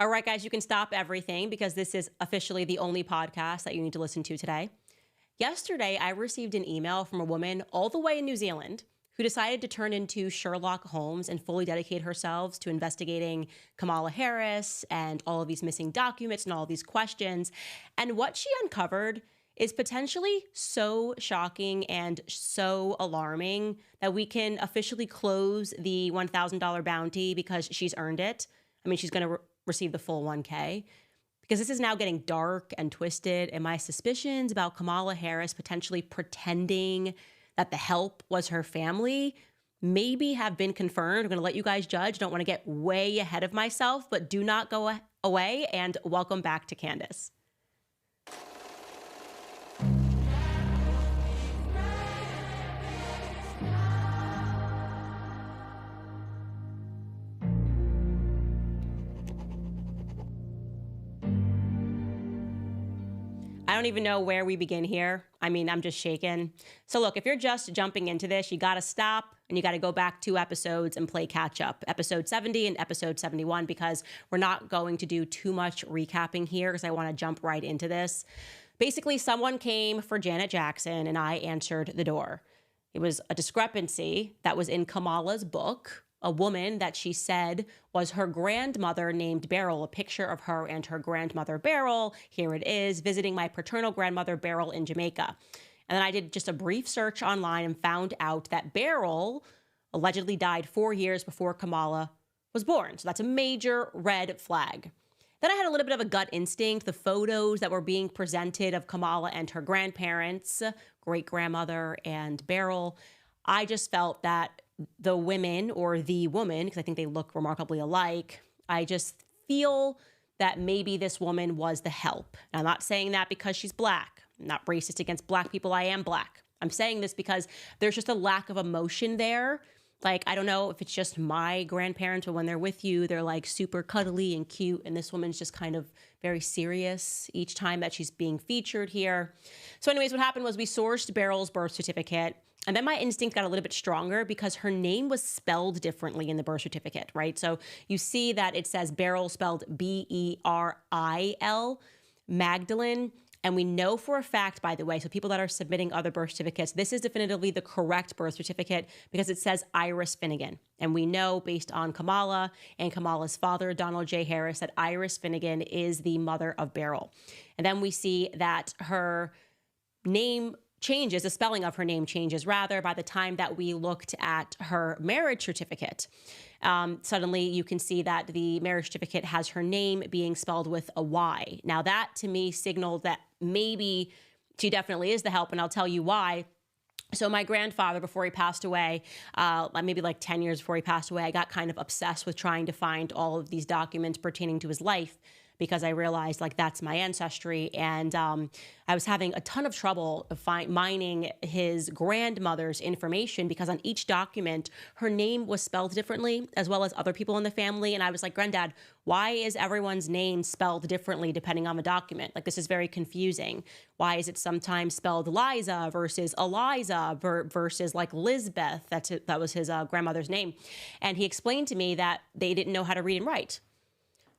All right, guys, you can stop everything because this is officially the only podcast that you need to listen to today. Yesterday, I received an email from a woman all the way in New Zealand who decided to turn into Sherlock Holmes and fully dedicate herself to investigating Kamala Harris and all of these missing documents and all of these questions. And what she uncovered is potentially so shocking and so alarming that we can officially close the $1,000 bounty because she's earned it. I mean, she's going to receive the full 1K, because this is now getting dark and twisted. And my suspicions about Kamala Harris potentially pretending that the help was her family maybe have been confirmed. I'm going to let you guys judge. Don't want to get way ahead of myself, but do not go away, and welcome back to Candace. I don't even know where we begin here. I mean, I'm just shaken. So look, if you're just jumping into this, you got to stop and you got to go back 2 episodes and play catch up, episode 70 and episode 71, because we're not going to do too much recapping here because I want to jump right into this. Basically, someone came for Janet Jackson and I answered the door. It was a discrepancy that was in Kamala's book. A woman that she said was her grandmother named Beryl, a picture of her and her grandmother Beryl. Here it is, visiting my paternal grandmother Beryl in Jamaica. And then I did just a brief search online and found out that Beryl allegedly died 4 years before Kamala was born. So that's a major red flag. Then I had a little bit of a gut instinct. The photos that were being presented of Kamala and her grandparents, great-grandmother and Beryl, I just felt that the women, or the woman, because I think they look remarkably alike, I just feel that maybe this woman was the help. And I'm not saying that because she's black. I'm not racist against black people. I am black. I'm saying this because there's just a lack of emotion there. Like, I don't know if it's just my grandparents, but when they're with you, they're like super cuddly and cute. And this woman's just kind of very serious each time that she's being featured here. So anyways, what happened was we sourced Beryl's birth certificate. And then my instinct got a little bit stronger because her name was spelled differently in the birth certificate, right? So you see that it says Beryl spelled B-E-R-I-L, Magdalene. And we know for a fact, by the way, so people that are submitting other birth certificates, this is definitively the correct birth certificate because it says Iris Finnegan. And we know based on Kamala and Kamala's father, Donald J. Harris, that Iris Finnegan is the mother of Beryl. And then we see that her name changes, the spelling of her name changes, rather, by the time that we looked at her marriage certificate. Suddenly you can see that the marriage certificate has her name being spelled with a Y. Now that to me signaled that maybe she definitely is the help, and I'll tell you why. So my grandfather, before he passed away, maybe like 10 years before he passed away, I got kind of obsessed with trying to find all of these documents pertaining to his life, because I realized like that's my ancestry. And I was having a ton of trouble mining his grandmother's information because on each document, her name was spelled differently, as well as other people in the family. And I was like, Granddad, why is everyone's name spelled differently depending on the document? Like, this is very confusing. Why is it sometimes spelled Liza versus Eliza versus like Lizbeth? That was his grandmother's name. And he explained to me that they didn't know how to read and write.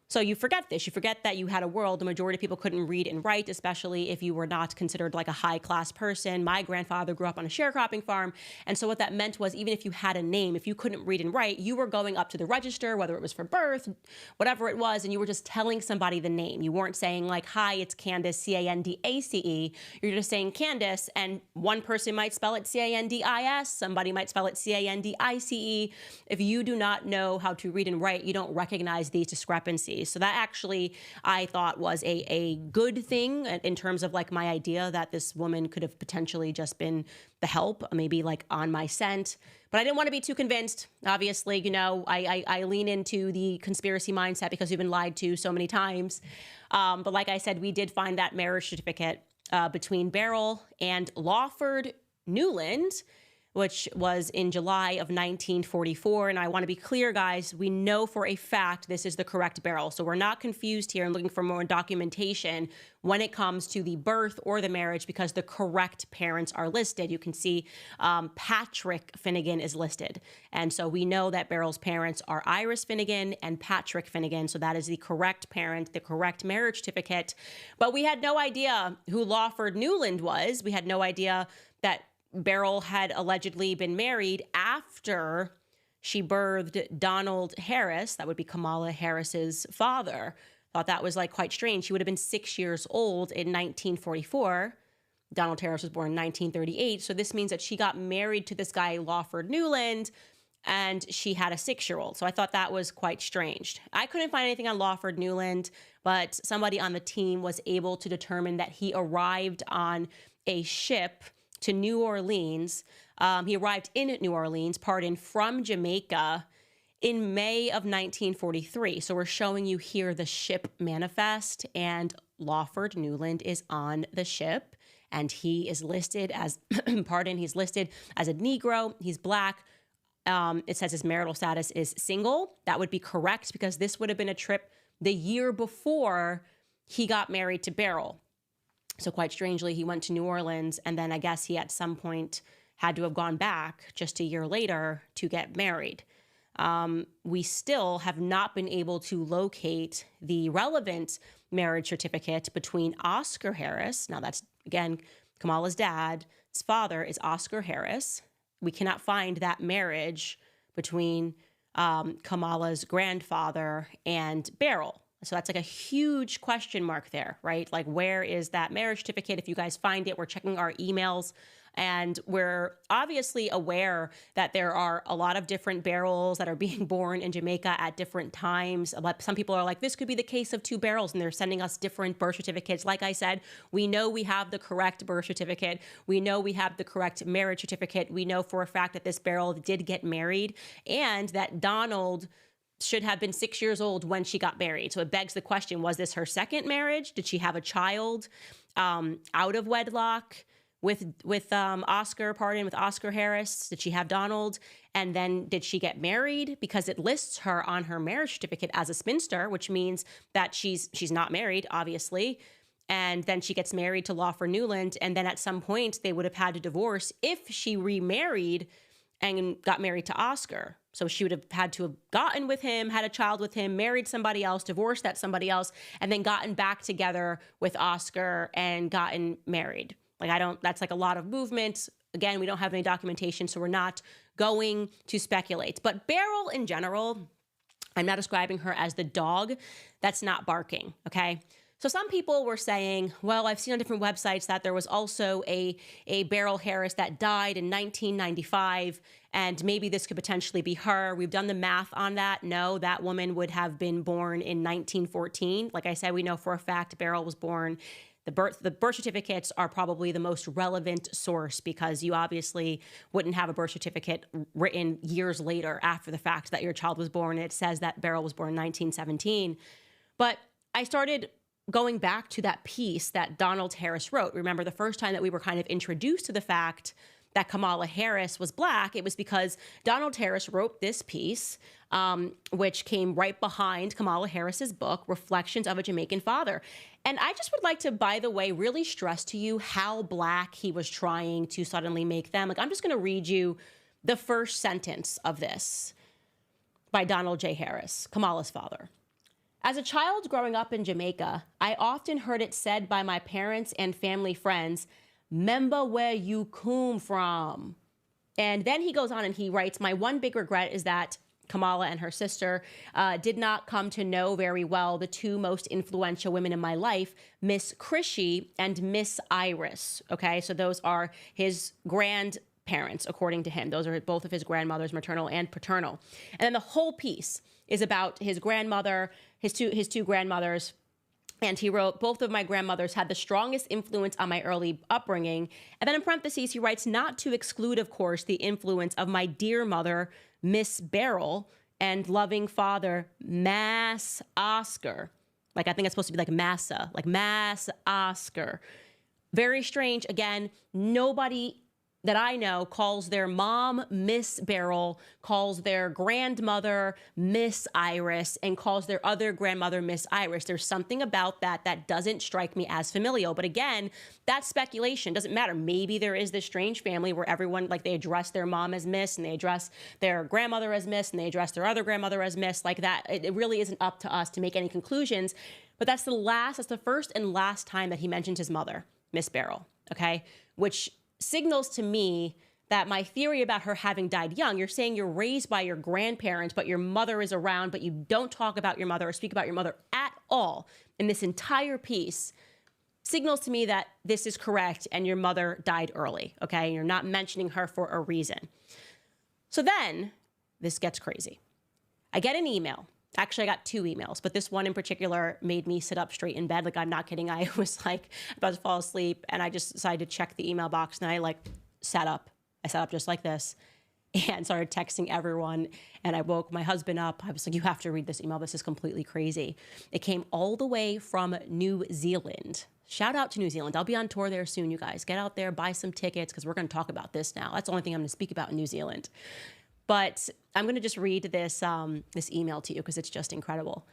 So you forget this. You forget that you had a world the majority of people couldn't read and write, especially if you were not considered like a high-class person. My grandfather grew up on a sharecropping farm. And so what that meant was even if you had a name, if you couldn't read and write, you were going up to the register, whether it was for birth, whatever it was, and you were just telling somebody the name. You weren't saying like, hi, it's Candace, C-A-N-D-A-C-E. You're just saying Candace, and one person might spell it C-A-N-D-I-S. Somebody might spell it C-A-N-D-I-C-E. If you do not know how to read and write, you don't recognize these discrepancies. So that actually, I thought, was a good thing in terms of like my idea that this woman could have potentially just been the help, maybe like on my scent. But I didn't want to be too convinced. Obviously, you know, I lean into the conspiracy mindset because we've been lied to so many times. But like I said, we did find that marriage certificate between Beryl and Lawford Newland. which was in July of 1944. And I want to be clear, guys, we know for a fact this is the correct Beryl. So we're not confused here and looking for more documentation when it comes to the birth or the marriage, because the correct parents are listed. You can see Patrick Finnegan is listed. And so we know that Beryl's parents are Iris Finnegan and Patrick Finnegan. So that is the correct parent, the correct marriage certificate. But we had no idea who Lawford Newland was. We had no idea that Beryl had allegedly been married after she birthed Donald Harris. That would be Kamala Harris's father. Thought that was like quite strange. She would have been 6 years old in 1944. Donald Harris was born in 1938. So this means that she got married to this guy, Lawford Newland, and she had a 6-year-old. So I thought that was quite strange. I couldn't find anything on Lawford Newland, but somebody on the team was able to determine that he arrived on a ship to New Orleans. He arrived in New Orleans, from Jamaica in May of 1943. So we're showing you here the ship manifest, and Lawford Newland is on the ship, and he is listed as, he's listed as a Negro. He's Black. It says his marital status is single. That would be correct, because this would have been a trip the year before he got married to Beryl. So quite strangely, he went to New Orleans, and then I guess he at some point had to have gone back just a year later to get married. We still have not been able to locate the relevant marriage certificate between Oscar Harris. Now that's, again, Kamala's dad. His father is Oscar Harris. We cannot find that marriage between Kamala's grandfather and Beryl. So that's like a huge question mark there, right? Like, where is that marriage certificate? If you guys find it, we're checking our emails, and we're obviously aware that there are a lot of different Beryls that are being born in Jamaica at different times. Some people are like, this could be the case of 2 Beryls, and they're sending us different birth certificates. Like I said, we know we have the correct birth certificate. We know we have the correct marriage certificate. We know for a fact that this Beryl did get married, and that Donald should have been 6 years old when she got married. So it begs the question, was this her second marriage? Did she have a child out of wedlock with Oscar Harris? Did she have Donald? And then did she get married? Because it lists her on her marriage certificate as a spinster, which means that she's not married, obviously. And then she gets married to Lawford Newland. And then at some point they would have had to divorce if she remarried and got married to Oscar. So she would have had to have gotten with him, had a child with him, married somebody else, divorced that somebody else, and then gotten back together with Oscar and gotten married. That's like a lot of movement. Again, we don't have any documentation, so we're not going to speculate. But Beryl in general, I'm not describing her as the dog that's not barking, okay? So some people were saying, well, I've seen on different websites that there was also a Beryl Harris that died in 1995, and maybe this could potentially be her. We've done the math on that. No, that woman would have been born in 1914. Like I said, we know for a fact Beryl was born. The birth certificates are probably the most relevant source, because you obviously wouldn't have a birth certificate written years later after the fact that your child was born. It says that Beryl was born in 1917. But I started going back to that piece that Donald Harris wrote. Remember, the first time that we were kind of introduced to the fact that Kamala Harris was Black, it was because Donald Harris wrote this piece, which came right behind Kamala Harris's book, Reflections of a Jamaican Father. And I just would like to, by the way, really stress to you how Black he was trying to suddenly make them. Like, I'm just going to read you the first sentence of this by Donald J. Harris, Kamala's father. As a child growing up in Jamaica, I often heard it said by my parents and family friends, "'Member where you come from." And then he goes on and he writes, my one big regret is that Kamala and her sister did not come to know very well the 2 most influential women in my life, Miss Chrissy and Miss Iris. Okay, so those are his grandparents, according to him. Those are both of his grandmothers, maternal and paternal. And then the whole piece is about his grandmother, his two grandmothers. And he wrote, both of my grandmothers had the strongest influence on my early upbringing. And then in parentheses, he writes, not to exclude, of course, the influence of my dear mother, Miss Beryl, and loving father, Mass Oscar. Like, I think it's supposed to be like Mass Oscar. Very strange. Again, nobody that I know calls their mom Miss Beryl, calls their grandmother Miss Iris, and calls their other grandmother Miss Iris. There's something about that that doesn't strike me as familial. But again, that's speculation. Doesn't matter. Maybe there is this strange family where everyone, like, they address their mom as Miss, and they address their grandmother as Miss, and they address their other grandmother as Miss. Like that, it really isn't up to us to make any conclusions. But that's the first and last time that he mentioned his mother, Miss Beryl. Okay, which signals to me that my theory about her having died young, you're saying you're raised by your grandparents, but your mother is around, but you don't talk about your mother or speak about your mother at all in this entire piece, signals to me that this is correct and your mother died early, okay? You're not mentioning her for a reason. So then this gets crazy. I get an email. Actually, I got 2 emails, but this one in particular made me sit up straight in bed. Like, I'm not kidding. I was like about to fall asleep, and I just decided to check the email box, and I sat up. I sat up just like this and started texting everyone. And I woke my husband up. I was like, you have to read this email. This is completely crazy. It came all the way from New Zealand. Shout out to New Zealand. I'll be on tour there soon, you guys. Get out there, buy some tickets, because we're going to talk about this now. That's the only thing I'm going to speak about in New Zealand. But I'm going to just read this email to you because it's just incredible.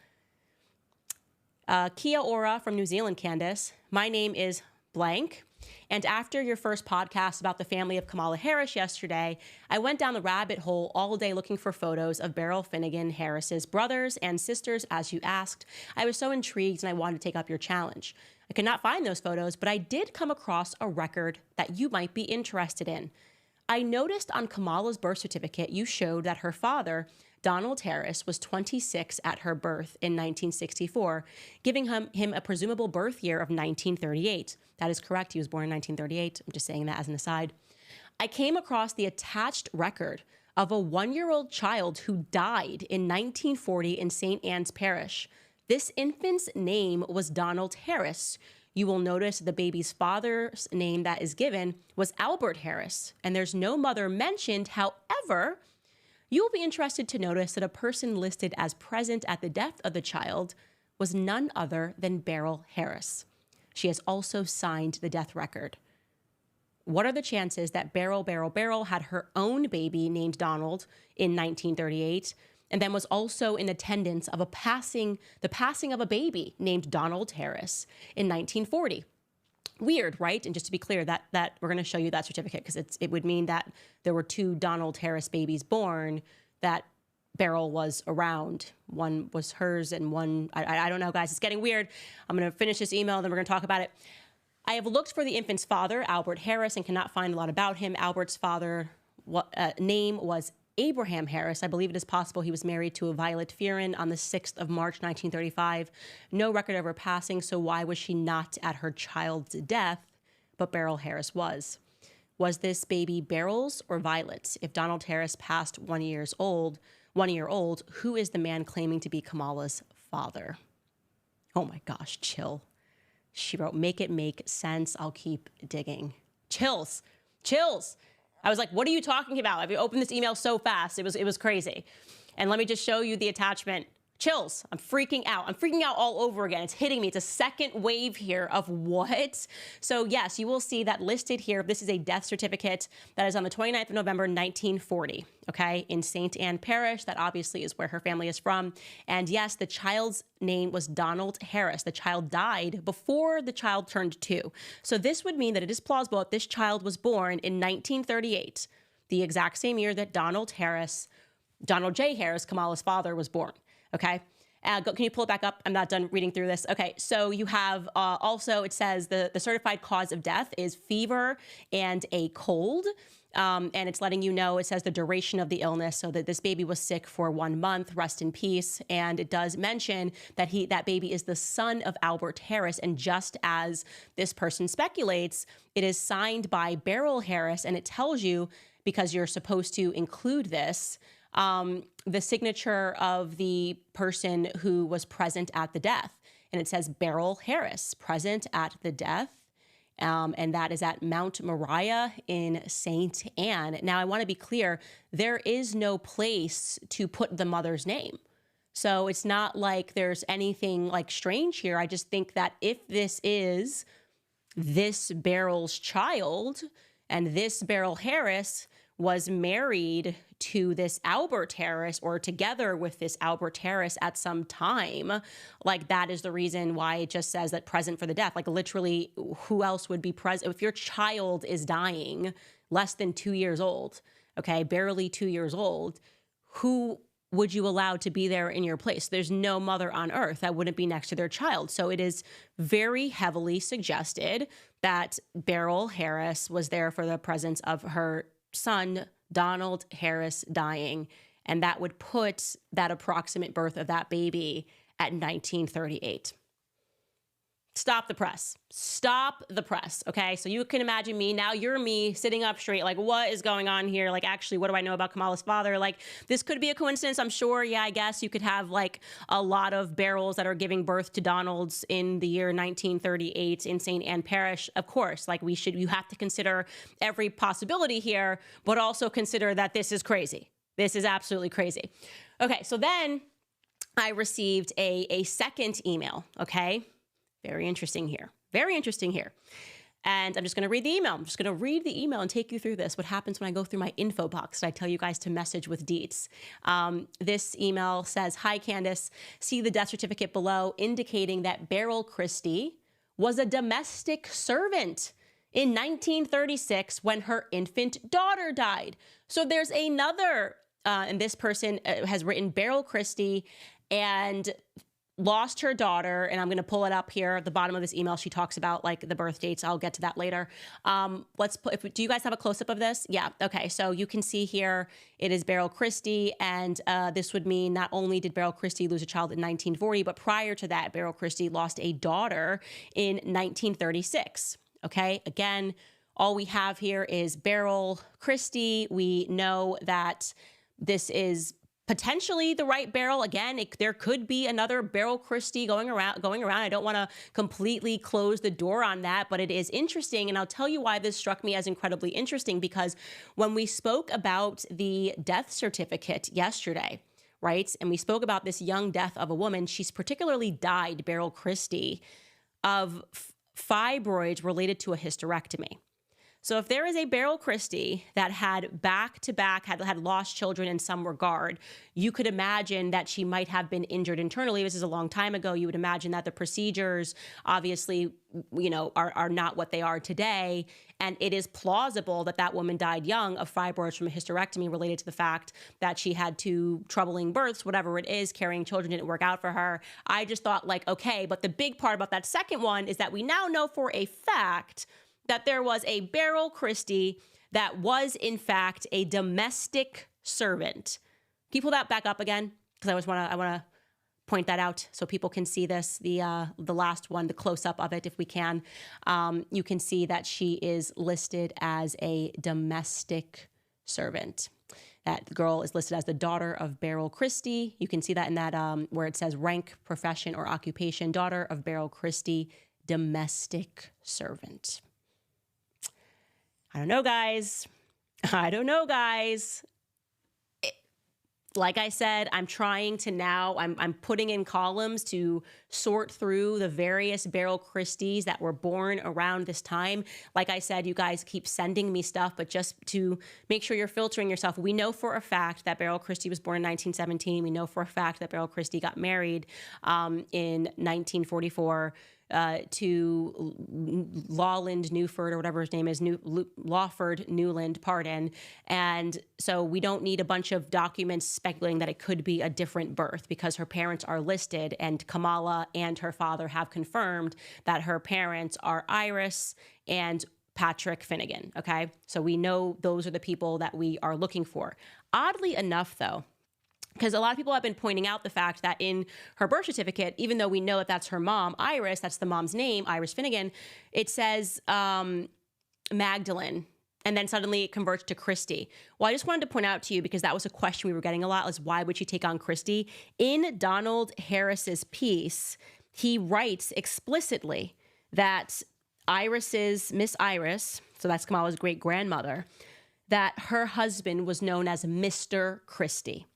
Kia ora from New Zealand, Candace. My name is blank. And after your first podcast about the family of Kamala Harris yesterday, I went down the rabbit hole all day looking for photos of Beryl Finnegan Harris's brothers and sisters, as you asked. I was so intrigued and I wanted to take up your challenge. I could not find those photos, but I did come across a record that you might be interested in. I noticed on Kamala's birth certificate, you showed that her father, Donald Harris, was 26 at her birth in 1964, giving him a presumable birth year of 1938. That is correct. He was born in 1938. I'm just saying that as an aside. I came across the attached record of a 1-year-old child who died in 1940 in St. Anne's Parish. This infant's name was Donald Harris. You will notice the baby's father's name that is given was Albert Harris, and there's no mother mentioned. However, you will be interested to notice that a person listed as present at the death of the child was none other than Beryl Harris. She has also signed the death record. What are the chances that Beryl had her own baby named Donald in 1938, and then was also in attendance of the passing of a baby named Donald Harris in 1940? Weird, right? And just to be clear, that we're going to show you that certificate because it would mean that there were 2 Donald Harris babies born that Beryl was around. One was hers and one, I don't know, guys. It's getting weird. I'm going to finish this email, then we're going to talk about it. I have looked for the infant's father, Albert Harris, and cannot find a lot about him. Albert's father name was Abraham Harris. I believe it is possible he was married to a Violet Fearon on the 6th of March, 1935. No record of her passing, so why was she not at her child's death, but Beryl Harris was? Was this baby Beryl's or Violet's? If Donald Harris passed 1 year old, who is the man claiming to be Kamala's father? Oh my gosh, chill. She wrote, make it make sense. I'll keep digging. Chills. I was like, what are you talking about? I've opened this email so fast. It was crazy. And let me just show you the attachment. Chills. I'm freaking out. I'm freaking out all over again. It's hitting me. It's a second wave here of what? So yes, you will see that listed here. This is a death certificate that is on the 29th of November, 1940, okay, in St. Anne Parish. That obviously is where her family is from. And yes, the child's name was Donald Harris. The child died before the child turned 2. So this would mean that it is plausible that this child was born in 1938, the exact same year that Donald J. Harris, Kamala's father, was born. Okay. Can you pull it back up? I'm not done reading through this. Okay. So you have also, it says the certified cause of death is fever and a cold. And it's letting you know, it says the duration of the illness, so that this baby was sick for 1 month, rest in peace. And it does mention that that baby is the son of Albert Harris. And just as this person speculates, it is signed by Beryl Harris. And it tells you, because you're supposed to include this, the signature of the person who was present at the death. And it says Beryl Harris, present at the death. And that is at Mount Moriah in St. Anne. Now, I want to be clear, there is no place to put the mother's name. So it's not like there's anything like strange here. I just think that if this is this Beryl's child, And this Beryl Harris was married to this Albert Harris, or together with this Albert Harris at some time. Like, that is the reason why it just says that present for the death. Like, literally, who else would be present? If your child is dying, less than 2 years old, okay, barely 2 years old, who would you allow to be there in your place? There's no mother on earth that wouldn't be next to their child. So it is very heavily suggested that Beryl Harris was there for the presence of her son, Donald Harris, dying. And that would put that approximate birth of that baby at 1938. Stop the press. Stop the press, okay? So you can imagine me, now you're me sitting up straight, like, what is going on here? Like, actually, what do I know about Kamala's father? Like, this could be a coincidence, I'm sure. Yeah, I guess you could have, like, a lot of Beryls that are giving birth to Donalds in the year 1938 in St. Anne Parish. Of course, like, you have to consider every possibility here, but also consider that this is crazy. This is absolutely crazy. Okay, so then I received a second email, okay? Very interesting here. Very interesting here. And I'm just going to read the email. I'm just going to read the email and take you through this. What happens when I go through my info box? I tell you guys to message with deets. This email says, "Hi, Candace. See the death certificate below indicating that Beryl Christie was a domestic servant in 1936 when her infant daughter died." So there's another, and this person has written Beryl Christie and lost her daughter, and I'm going to pull it up here at the bottom of this email. She talks about, like, the birth dates. I'll get to that later. Do you guys have a close-up of this? Yeah. Okay. So you can see here, it is Beryl Christie, and this would mean not only did Beryl Christie lose a child in 1940, but prior to that, Beryl Christie lost a daughter in 1936. Okay. Again, all we have here is Beryl Christie. We know that this is potentially the right Beryl. Again, there could be another Beryl Christie going around. I don't want to completely close the door on that, but it is interesting. And I'll tell you why this struck me as incredibly interesting, because when we spoke about the death certificate yesterday, right, and we spoke about this young death of a woman, she's particularly died, Beryl Christie, of fibroids related to a hysterectomy. So if there is a Beryl Christie that had back-to-back, had lost children in some regard, you could imagine that she might have been injured internally. This is a long time ago. You would imagine that the procedures, obviously, are not what they are today. And it is plausible that that woman died young of fibroids from a hysterectomy related to the fact that she had two troubling births, whatever it is, carrying children didn't work out for her. I just thought, like, okay, but the big part about that second one is that we now know for a fact that there was a Beryl Christie that was, in fact, a domestic servant. Can you pull that back up again? Because I want to point that out so people can see this. The last one, the close up of it, if we can. You can see that she is listed as a domestic servant. That girl is listed as the daughter of Beryl Christie. You can see that in that where it says rank, profession, or occupation, daughter of Beryl Christie, domestic servant. I don't know, guys. Like I said, I'm trying to now, I'm putting in columns to sort through the various Beryl Christies that were born around this time. Like I said, you guys keep sending me stuff, but just to make sure you're filtering yourself, we know for a fact that Beryl Christie was born in 1917. We know for a fact that Beryl Christie got married in 1944. To Lawland Newford, or whatever his name is, Lawford Newland, pardon. And so we don't need a bunch of documents speculating that it could be a different birth, because her parents are listed, and Kamala and her father have confirmed that her parents are Iris and Patrick Finnegan, okay? So we know those are the people that we are looking for. Oddly enough, though, because a lot of people have been pointing out the fact that in her birth certificate, even though we know that that's her mom, Iris, that's the mom's name, Iris Finnegan, it says Magdalene, and then suddenly it converts to Christie. Well, I just wanted to point out to you, because that was a question we were getting a lot, is why would she take on Christie? In Donald Harris's piece, he writes explicitly that Miss Iris, so that's Kamala's great-grandmother, that her husband was known as Mr. Christie.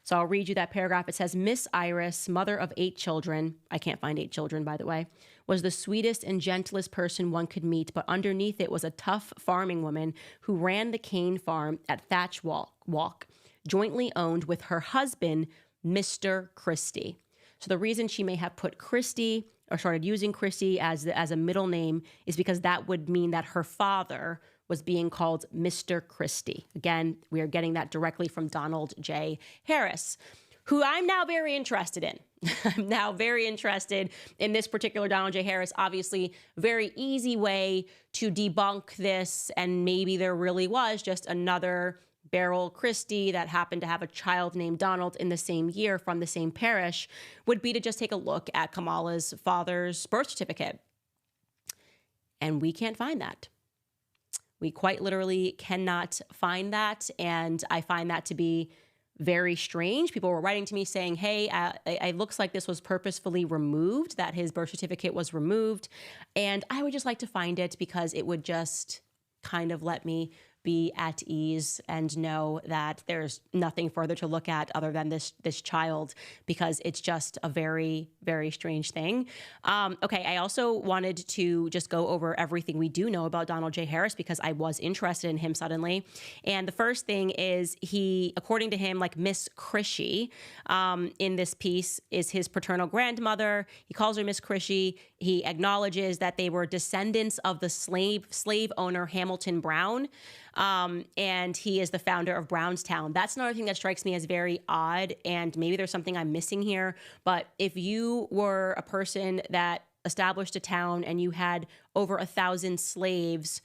So I'll read you that paragraph. It says, Miss Iris, mother of 8 children, I can't find 8 children, by the way, was the sweetest and gentlest person one could meet, but underneath it was a tough farming woman who ran the cane farm at Thatch Walk, jointly owned with her husband, Mr. Christie. So the reason she may have put Christie or started using Christie as a middle name is because that would mean that her father was being called Mr. Christie. Again, we are getting that directly from Donald J. Harris, who I'm now very interested in. I'm now very interested in this particular Donald J. Harris. Obviously, very easy way to debunk this, and maybe there really was just another Beryl Christie that happened to have a child named Donald in the same year from the same parish, would be to just take a look at Kamala's father's birth certificate. And we can't find that. We quite literally cannot find that. And I find that to be very strange. People were writing to me saying, hey, it looks like this was purposefully removed, that his birth certificate was removed. And I would just like to find it because it would just kind of let me be at ease and know that there's nothing further to look at other than this child, because it's just a very, very strange thing. Okay, I also wanted to just go over everything we do know about Donald J. Harris because I was interested in him suddenly. And the first thing is he, according to him, like Miss Christie in this piece is his paternal grandmother. He calls her Miss Christie. He acknowledges that they were descendants of the slave owner Hamilton Brown. And he is the founder of Brownstown. That's another thing that strikes me as very odd, and maybe there's something I'm missing here. But if you were a person that established a town and you had over 1,000 slaves,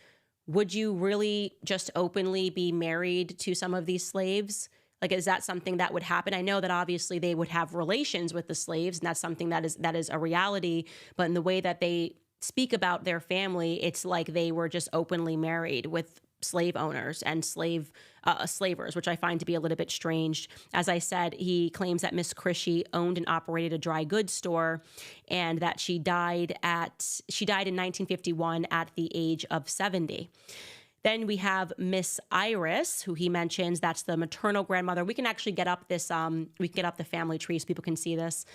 would you really just openly be married to some of these slaves? Like, is that something that would happen? I know that obviously they would have relations with the slaves, and that's something that is a reality. But in the way that they speak about their family, it's like they were just openly married with slave owners and slavers, which I find to be a little bit strange. As I said, he claims that Miss Christie owned and operated a dry goods store, and that she died in 1951 at the age of 70. Then we have Miss Iris, who he mentions. That's the maternal grandmother. We can actually get up this. We can get up the family tree so people can see this.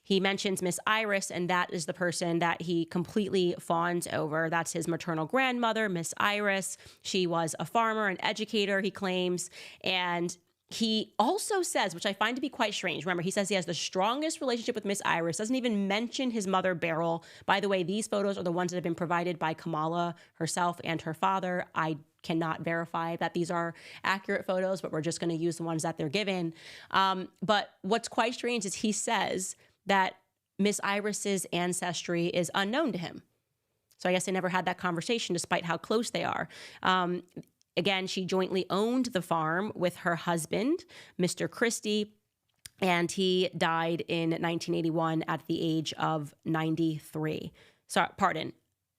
He mentions Miss Iris, and that is the person that he completely fawns over. That's his maternal grandmother, Miss Iris. She was a farmer, an educator, he claims. And he also says, which I find to be quite strange, remember, he says he has the strongest relationship with Miss Iris, doesn't even mention his mother, Beryl. By the way, these photos are the ones that have been provided by Kamala herself and her father. I cannot verify that these are accurate photos, but we're just going to use the ones that they're given. But what's quite strange is he says that Miss Iris's ancestry is unknown to him. So I guess they never had that conversation despite how close they are. Again, she jointly owned the farm with her husband, Mr. Christie, and he died in 1981 at the age of 93. Sorry, pardon.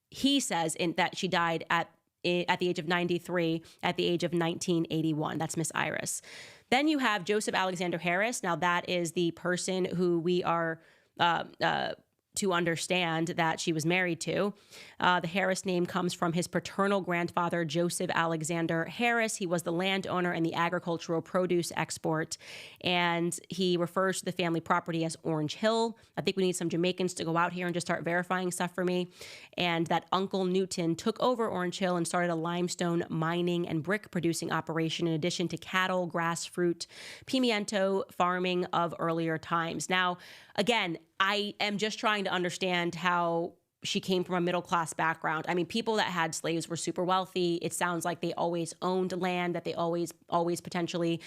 He says that she died at the age of 93 at the age of 1981. That's Miss Iris. Then you have Joseph Alexander Harris. Now, that is the person who we are to understand that she was married to. The Harris name comes from his paternal grandfather, Joseph Alexander Harris. He was the landowner and the agricultural produce export, and he refers to the family property as Orange Hill. I think we need some Jamaicans to go out here and just start verifying stuff for me. And that Uncle Newton took over Orange Hill and started a limestone mining and brick producing operation in addition to cattle, grass, fruit, pimiento farming of earlier times. Now, again, I am just trying to understand how she came from a middle-class background. I mean, people that had slaves were super wealthy. It sounds like they always owned land, that they always potentially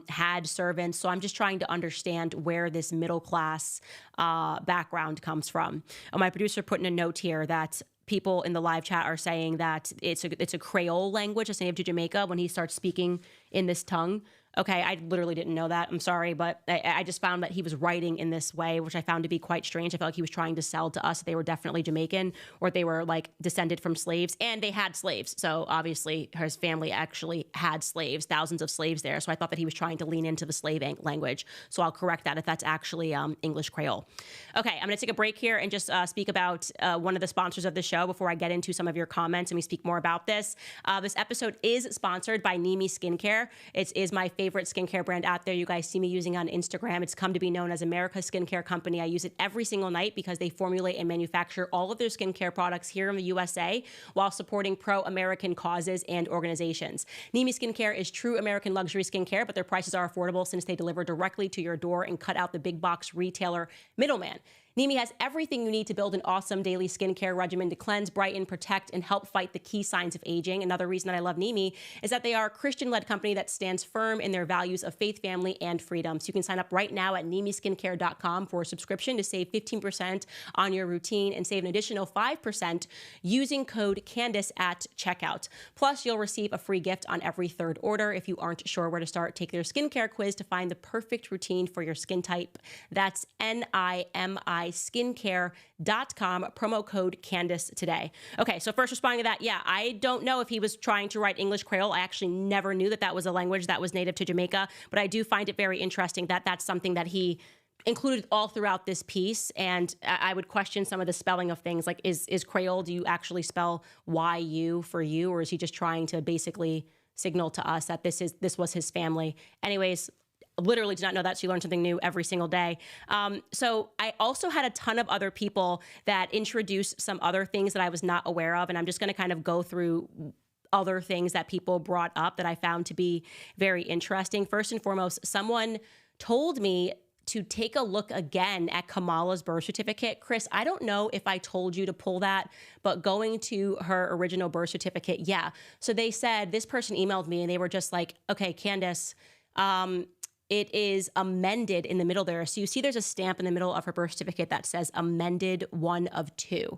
had servants. So I'm just trying to understand where this middle-class background comes from. My producer put in a note here that people in the live chat are saying that it's a Creole language, that's native to Jamaica, when he starts speaking in this tongue. Okay, I literally didn't know that. I'm sorry, but I just found that he was writing in this way, which I found to be quite strange. I felt like he was trying to sell to us that they were definitely Jamaican, or they were like descended from slaves, and they had slaves. So obviously his family actually had slaves, thousands of slaves there. So I thought that he was trying to lean into the slave language. So I'll correct that if that's actually English Creole. Okay, I'm gonna take a break here and just speak about one of the sponsors of the show before I get into some of your comments and we speak more about this. This episode is sponsored by Nimi Skincare. It is my favorite favorite skincare brand out there. You guys see me using on Instagram. It's come to be known as America's Skincare Company. I use it every single night because they formulate and manufacture all of their skincare products here in the USA while supporting pro-American causes and organizations. Nimi Skincare is true American luxury skincare, but their prices are affordable since they deliver directly to your door and cut out the big box retailer middleman. Nimi has everything you need to build an awesome daily skincare regimen to cleanse, brighten, protect, and help fight the key signs of aging. Another reason that I love Nimi is that they are a Christian-led company that stands firm in their values of faith, family, and freedom. So you can sign up right now at nimiskincare.com for a subscription to save 15% on your routine and save an additional 5% using code Candace at checkout. Plus, you'll receive a free gift on every third order. If you aren't sure where to start, take their skincare quiz to find the perfect routine for your skin type. That's NIMI skincare.com, promo code Candace today. Okay, so first responding to that, yeah, I don't know if he was trying to write English Creole. I actually never knew that that was a language that was native to Jamaica, but I do find it very interesting that that's something that he included all throughout this piece. And I would question some of the spelling of things like, is Creole, do you actually spell Y-U for you, or is he just trying to basically signal to us that this was his family? Anyways, literally did not know that. So you learn something new every single day. So I also had a ton of other people that introduced some other things that I was not aware of. And I'm just going to kind of go through other things that people brought up that I found to be very interesting. First and foremost, someone told me to take a look again at Kamala's birth certificate. Chris, I don't know if I told you to pull that, but going to her original birth certificate, yeah. So they said, this person emailed me and they were just like, okay, Candace, it is amended in the middle there. So you see there's a stamp in the middle of her birth certificate that says amended 1 of 2.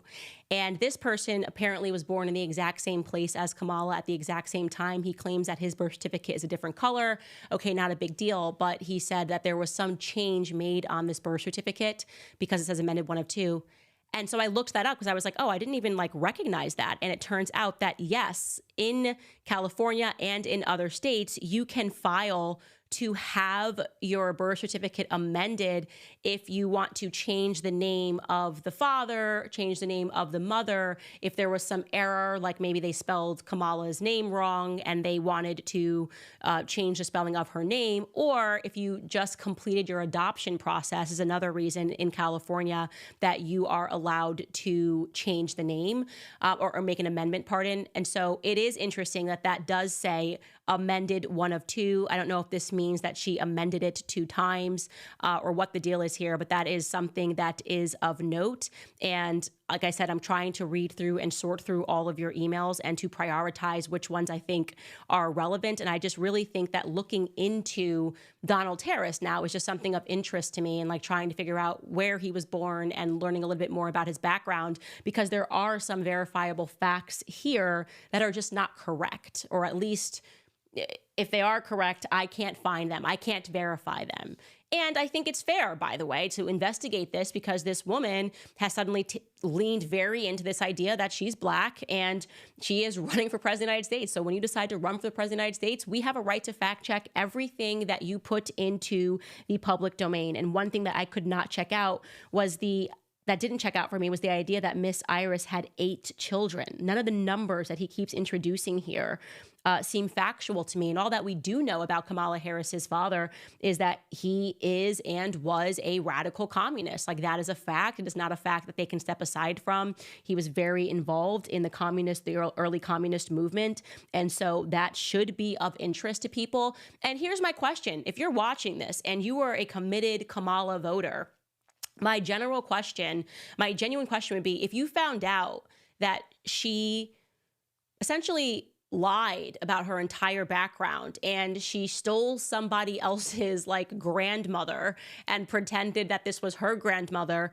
And this person apparently was born in the exact same place as Kamala at the exact same time. He claims that his birth certificate is a different color. Okay, not a big deal, but he said that there was some change made on this birth certificate because it says amended 1 of 2. And so I looked that up because I was like, oh, I didn't even recognize that. And it turns out that yes, in California and in other states, you can file to have your birth certificate amended if you want to change the name of the father, change the name of the mother, if there was some error, like maybe they spelled Kamala's name wrong and they wanted to change the spelling of her name, or if you just completed your adoption process is another reason in California that you are allowed to change the name or make an amendment, pardon. And so it is interesting that that does say amended 1 of 2. I don't know if this means that she amended it 2 times or what the deal is here, but that is something that is of note. And like I said, I'm trying to read through and sort through all of your emails and to prioritize which ones I think are relevant. And I just really think that looking into Donald Harris now is just something of interest to me, and trying to figure out where he was born and learning a little bit more about his background, because there are some verifiable facts here that are just not correct, or at least if they are correct, I can't find them. I can't verify them. And I think it's fair, by the way, to investigate this because this woman has suddenly leaned very into this idea that she's Black and she is running for president of the United States. So when you decide to run for the president of the United States, we have a right to fact check everything that you put into the public domain. And one thing that I could not check out was that didn't check out for me was the idea that Miss Iris had 8 children. None of the numbers that he keeps introducing here seem factual to me. And all that we do know about Kamala Harris's father is that he is and was a radical communist. That is a fact. It is not a fact that they can step aside from. He was very involved in the early communist movement. And so that should be of interest to people. And here's my question. If you're watching this and you are a committed Kamala voter, my genuine question would be, if you found out that she essentially lied about her entire background and she stole somebody else's grandmother and pretended that this was her grandmother,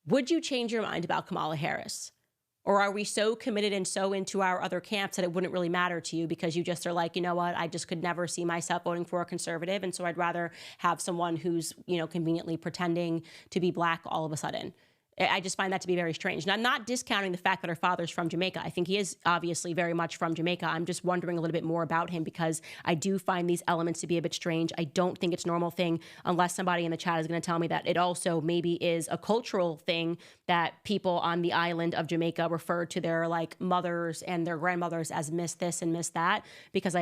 would you change your mind about Kamala Harris? Or are we so committed and so into our other camps that it wouldn't really matter to you because you just are like, you know what, I just could never see myself voting for a conservative, and so I'd rather have someone who's, conveniently pretending to be Black all of a sudden? I just find that to be very strange. And I'm not discounting the fact that her father's from Jamaica. I think he is obviously very much from Jamaica. I'm just wondering a little bit more about him because I do find these elements to be a bit strange. I don't think it's a normal thing unless somebody in the chat is going to tell me that it also maybe is a cultural thing that people on the island of Jamaica refer to their mothers and their grandmothers as Miss this and Miss that, because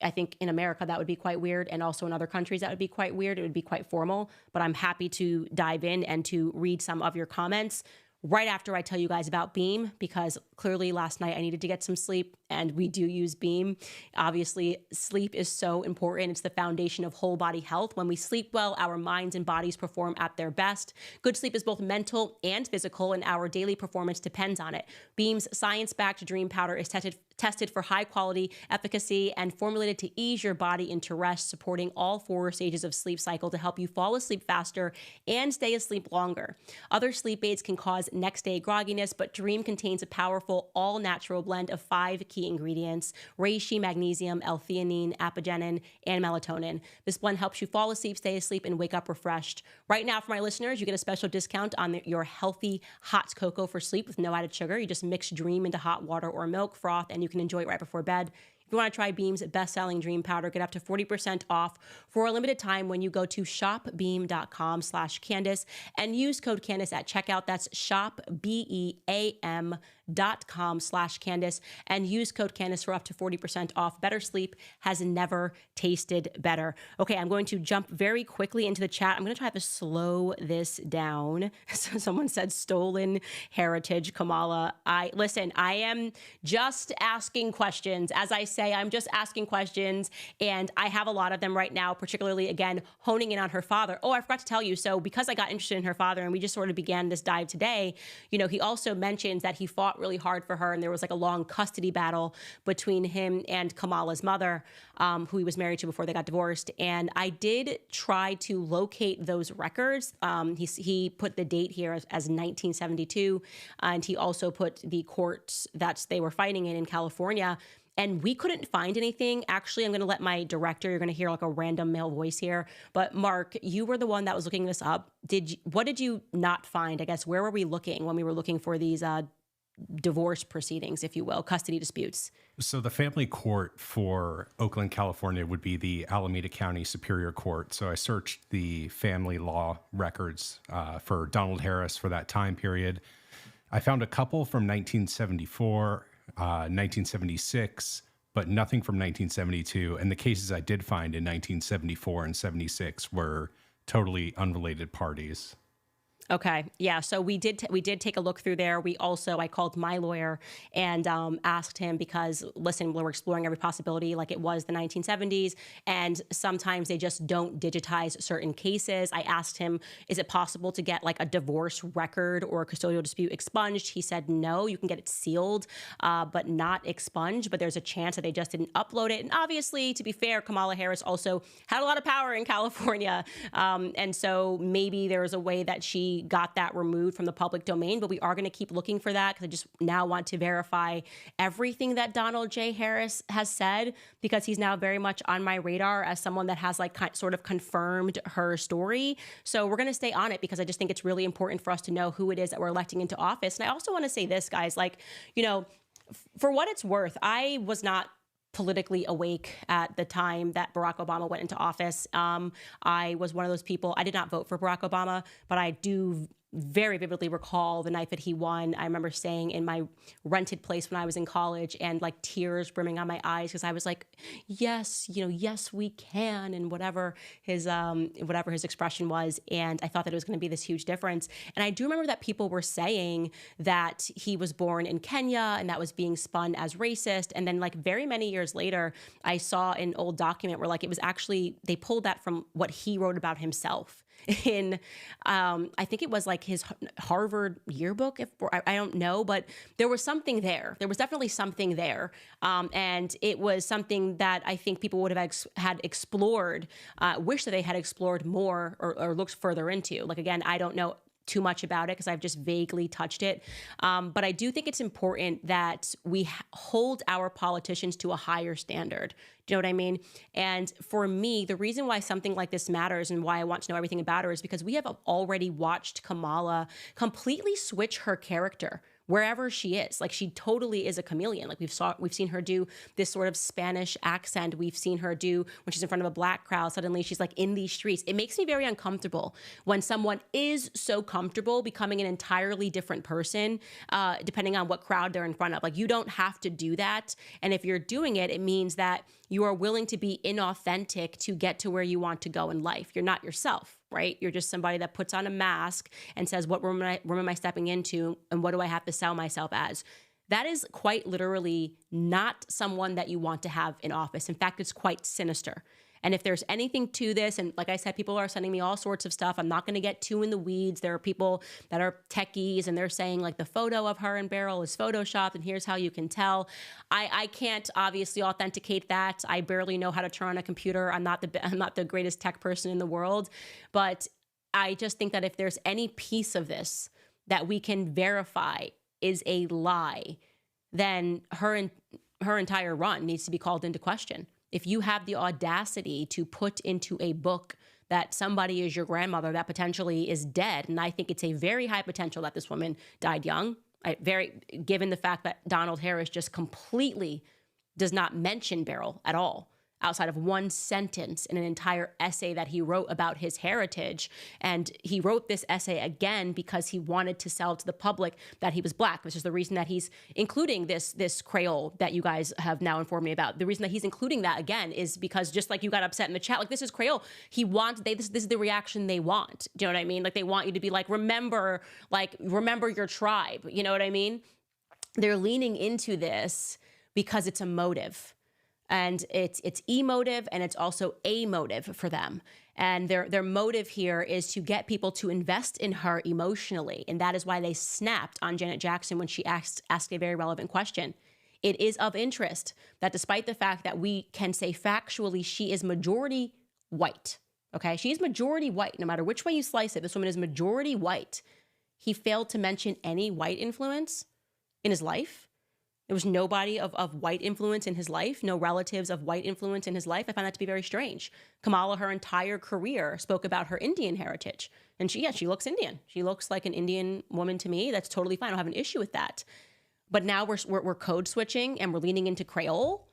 I think in America that would be quite weird, and also in other countries that would be quite weird. It would be quite formal, but I'm happy to dive in and to read some of your comments right after I tell you guys about Beam, because clearly last night I needed to get some sleep, and we do use Beam. Obviously, sleep is so important. It's the foundation of whole body health. When we sleep well, our minds and bodies perform at their best. Good sleep is both mental and physical, and our daily performance depends on it. Beam's science-backed Dream Powder is tested for high quality efficacy and formulated to ease your body into rest, supporting all 4 stages of sleep cycle to help you fall asleep faster and stay asleep longer. Other sleep aids can cause next day grogginess, but Dream contains a powerful all-natural blend of 5 key ingredients: reishi, magnesium, L-theanine, apigenin, and melatonin. This blend helps you fall asleep, stay asleep, and wake up refreshed. Right now, for my listeners, you get a special discount on your healthy hot cocoa for sleep with no added sugar. You just mix Dream into hot water or milk froth, and you can enjoy it right before bed. If you want to try Beam's best-selling Dream Powder, get up to 40% off for a limited time when you go to shopbeam.com/Candace and use code Candace at checkout. That's shopbeam.com/Candace and use code Candace for up to 40% off. Better sleep has never tasted better. Okay, I'm going to jump very quickly into the chat. I'm going to try to slow this down. So someone said stolen heritage, Kamala. I am just asking questions. As I say, I'm just asking questions, and I have a lot of them right now, particularly, again, honing in on her father. Oh, I forgot to tell you. So because I got interested in her father and we just sort of began this dive today, he also mentions that he fought really hard for her, and there was like a long custody battle between him and Kamala's mother, who he was married to before they got divorced. And I did try to locate those records. He put the date here as 1972, and he also put the courts that they were fighting in California. And we couldn't find anything. Actually, I'm going to let my director, you're going to hear like a random male voice here. But Mark, you were the one that was looking this up. What did you not find? I guess, where were we looking when we were looking for these divorce proceedings, if you will, custody disputes? So the family court for Oakland, California would be the Alameda County Superior Court. So I searched the family law records for Donald Harris for that time period. I found a couple from 1974, 1976, but nothing from 1972. And the cases I did find in 1974 and 76 were totally unrelated parties. Okay. Yeah. So we did take a look through there. I called my lawyer and asked him, because listen, we're exploring every possibility, like it was the 1970s, and sometimes they just don't digitize certain cases. I asked him, is it possible to get like a divorce record or a custodial dispute expunged? He said, no, you can get it sealed, but not expunged, but there's a chance that they just didn't upload it. And obviously, to be fair, Kamala Harris also had a lot of power in California. And so maybe there was a way that she got that removed from the public domain, but we are going to keep looking for that, because I just now want to verify everything that Donald J. Harris has said, because he's now very much on my radar as someone that has like sort of confirmed her story. So we're going to stay on it, because I just think it's really important for us to know who it is that we're electing into office. And I also want to say this, guys, for what it's worth, I was not politically awake at the time that Barack Obama went into office. I was one of those people. I did not vote for Barack Obama, but I do very vividly recall the night that he won. I remember staying in my rented place when I was in college, and like tears brimming on my eyes, because I was like, yes, yes, we can, and whatever his expression was. And I thought that it was going to be this huge difference. And I do remember that people were saying that he was born in Kenya, and that was being spun as racist. And then like very many years later, I saw an old document where like it was actually, they pulled that from what he wrote about himself in, I think it was like his Harvard yearbook, I don't know, but there was something there. There was definitely something there. And it was something that I think people would have had explored, wish that they had explored more or looked further into. Like, again, I don't know too much about it because I've just vaguely touched it. But I do think it's important that we hold our politicians to a higher standard. Do you know what I mean? And for me, the reason why something like this matters and why I want to know everything about her is because we have already watched Kamala completely switch her character wherever she is. Like, she totally is a chameleon. Like, we've seen her do this sort of Spanish accent. We've seen her do when she's in front of a black crowd, suddenly she's like in these streets. It makes me very uncomfortable when someone is so comfortable becoming an entirely different person, depending on what crowd they're in front of. Like, you don't have to do that. And if you're doing it, it means that you are willing to be inauthentic to get to where you want to go in life. You're not yourself, right? You're just somebody that puts on a mask and says, what room am I stepping into? And what do I have to sell myself as? That is quite literally not someone that you want to have in office. In fact, it's quite sinister. And if there's anything to this, and like I said, people are sending me all sorts of stuff. I'm not going to get too in the weeds. There are people that are techies and they're saying like the photo of her and Beryl is photoshopped and here's how you can tell. I can't obviously authenticate that. I barely know how to turn on a computer. I'm not the greatest tech person in the world, but I just think that if there's any piece of this that we can verify is a lie, then her entire run needs to be called into question. If you have the audacity to put into a book that somebody is your grandmother that potentially is dead, and I think it's a very high potential that this woman died young, given the fact that Donald Harris just completely does not mention Beryl at all, outside of one sentence in an entire essay that he wrote about his heritage. And he wrote this essay again because he wanted to sell to the public that he was Black, which is the reason that he's including this Creole that you guys have now informed me about. The reason that he's including that again is because, just like you got upset in the chat, like, this is Creole. This is the reaction they want. Do you know what I mean? Like, they want you to be like, remember your tribe. You know what I mean? They're leaning into this because it's a motive. And it's emotive and it's also a motive for them. And their motive here is to get people to invest in her emotionally. And that is why they snapped on Janet Jackson when she asked a very relevant question. It is of interest that despite the fact that we can say factually she is majority white, okay? She is majority white. No matter which way you slice it, this woman is majority white. He failed to mention any white influence in his life. There was nobody of white influence in his life, no relatives of white influence in his life. I find that to be very strange. Kamala, her entire career, spoke about her Indian heritage. And she looks Indian. She looks like an Indian woman to me. That's totally fine. I don't have an issue with that. But now we're code switching and we're leaning into Creole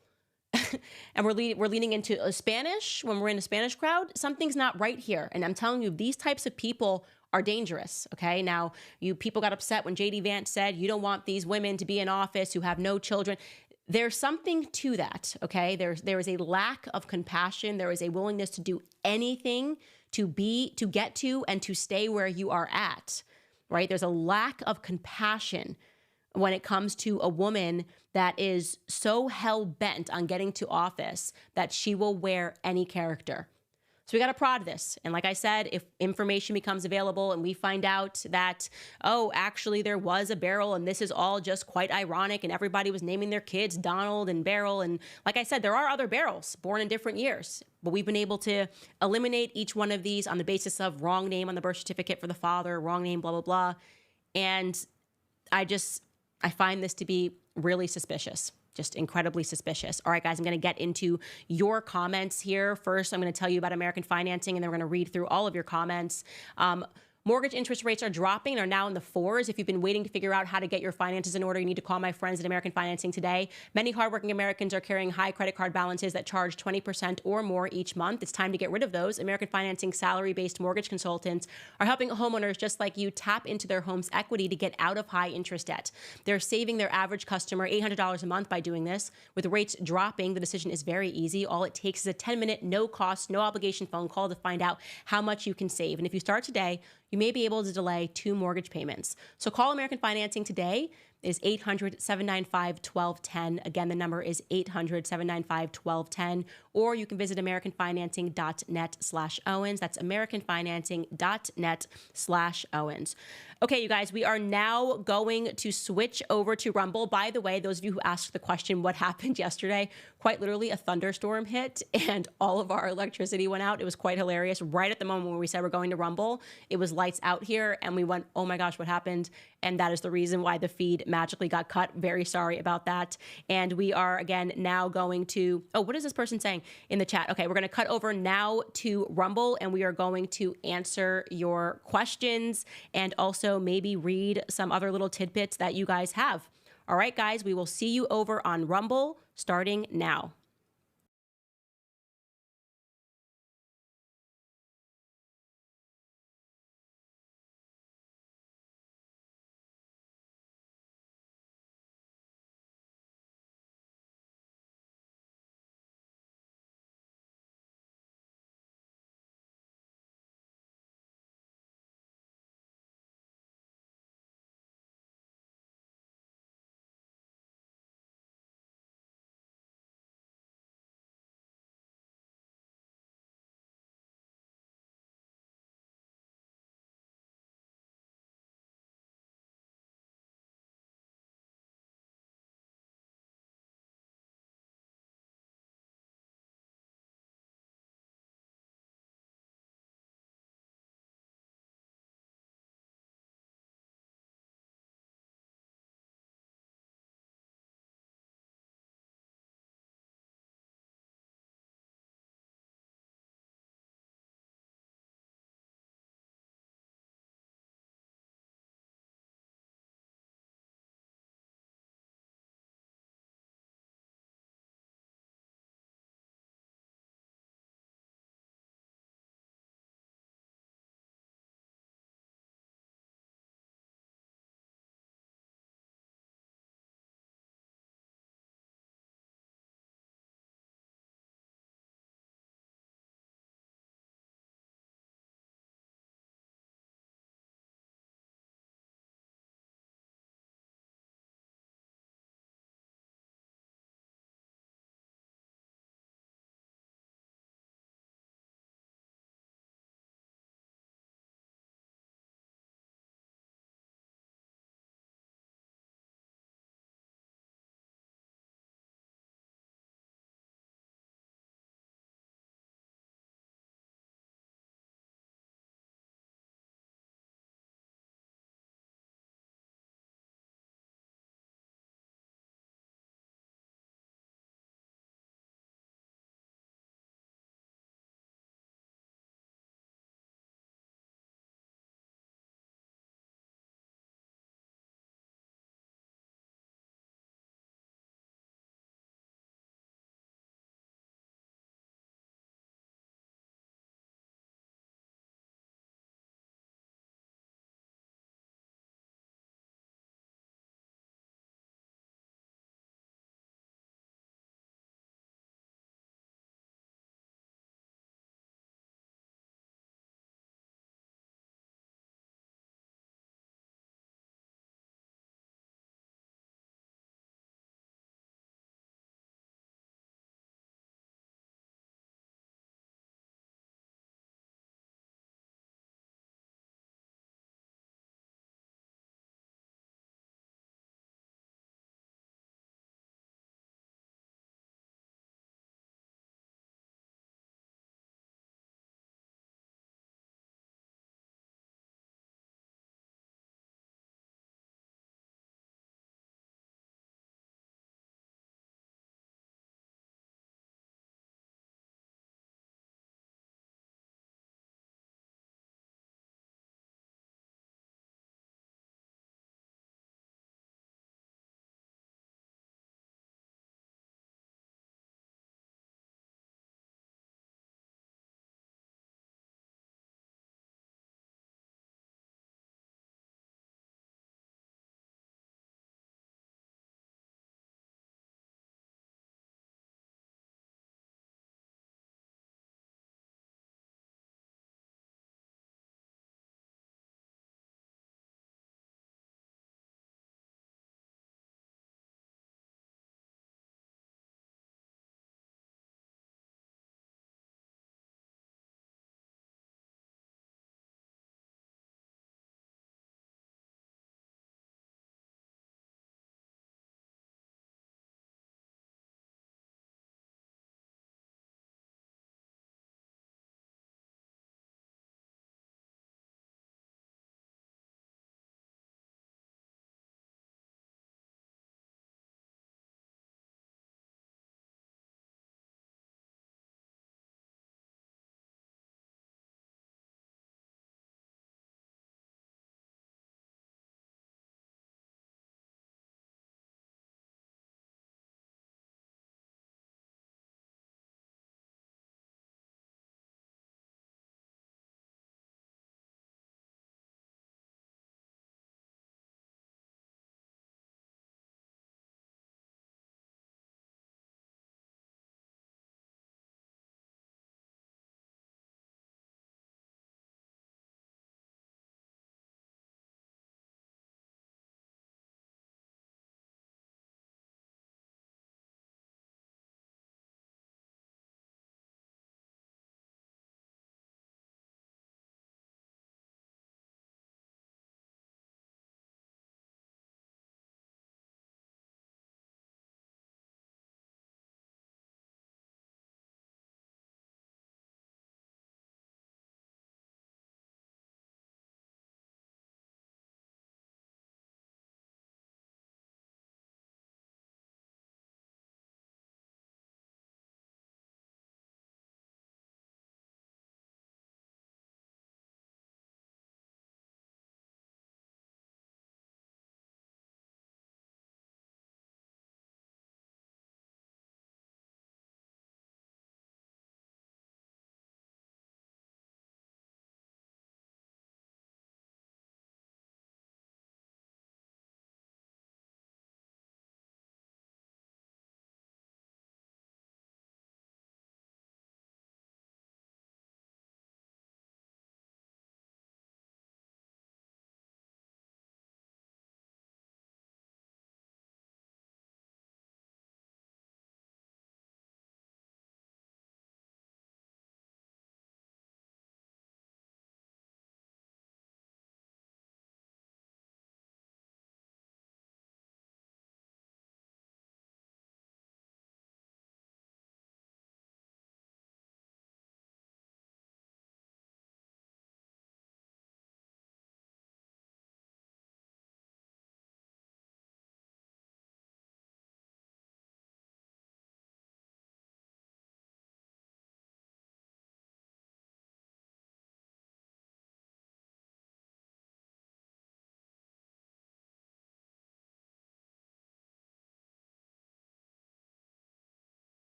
and we're leaning into Spanish when we're in a Spanish crowd. Something's not right here. And I'm telling you, these types of people are dangerous, okay? Now, you people got upset when J.D. Vance said you don't want these women to be in office who have no children. There's something to that, okay? There is a lack of compassion. There is a willingness to do anything to get to and to stay where you are at, right? There's a lack of compassion when it comes to a woman that is so hell-bent on getting to office that she will wear any character. So we got to prod this. And like I said, if information becomes available and we find out that, oh, actually there was a Beryl and this is all just quite ironic and everybody was naming their kids Donald and Beryl. And like I said, there are other Beryls born in different years, but we've been able to eliminate each one of these on the basis of wrong name on the birth certificate for the father, wrong name, blah, blah, blah. And I find this to be really suspicious. Just incredibly suspicious. All right, guys, I'm going to get into your comments here. First, I'm going to tell you about American financing, and then we're going to read through all of your comments. Mortgage interest rates are dropping and are now in the 4s. If you've been waiting to figure out how to get your finances in order, you need to call my friends at American Financing today. Many hardworking Americans are carrying high credit card balances that charge 20% or more each month. It's time to get rid of those. American Financing salary-based mortgage consultants are helping homeowners just like you tap into their home's equity to get out of high interest debt. They're saving their average customer $800 a month by doing this. With rates dropping, the decision is very easy. All it takes is a 10-minute, no-cost, no-obligation phone call to find out how much you can save. And if you start today, you may be able to delay 2 mortgage payments. So call American Financing today. It is 800-795-1210. Again, the number is 800-795-1210. Or you can visit americanfinancing.net/Owens. That's americanfinancing.net/Owens. Okay, you guys, we are now going to switch over to Rumble. By the way, those of you who asked the question, what happened yesterday? Quite literally, a thunderstorm hit and all of our electricity went out. It was quite hilarious. Right at the moment when we said we're going to Rumble, it was lights out here and we went, oh my gosh, what happened? And that is the reason why the feed magically got cut. Very sorry about that. And we are, again, now going to, oh, what is this person saying in the chat? Okay, we're going to cut over now to Rumble, and we are going to answer your questions and also maybe read some other little tidbits that you guys have. All right, guys, we will see you over on Rumble starting now.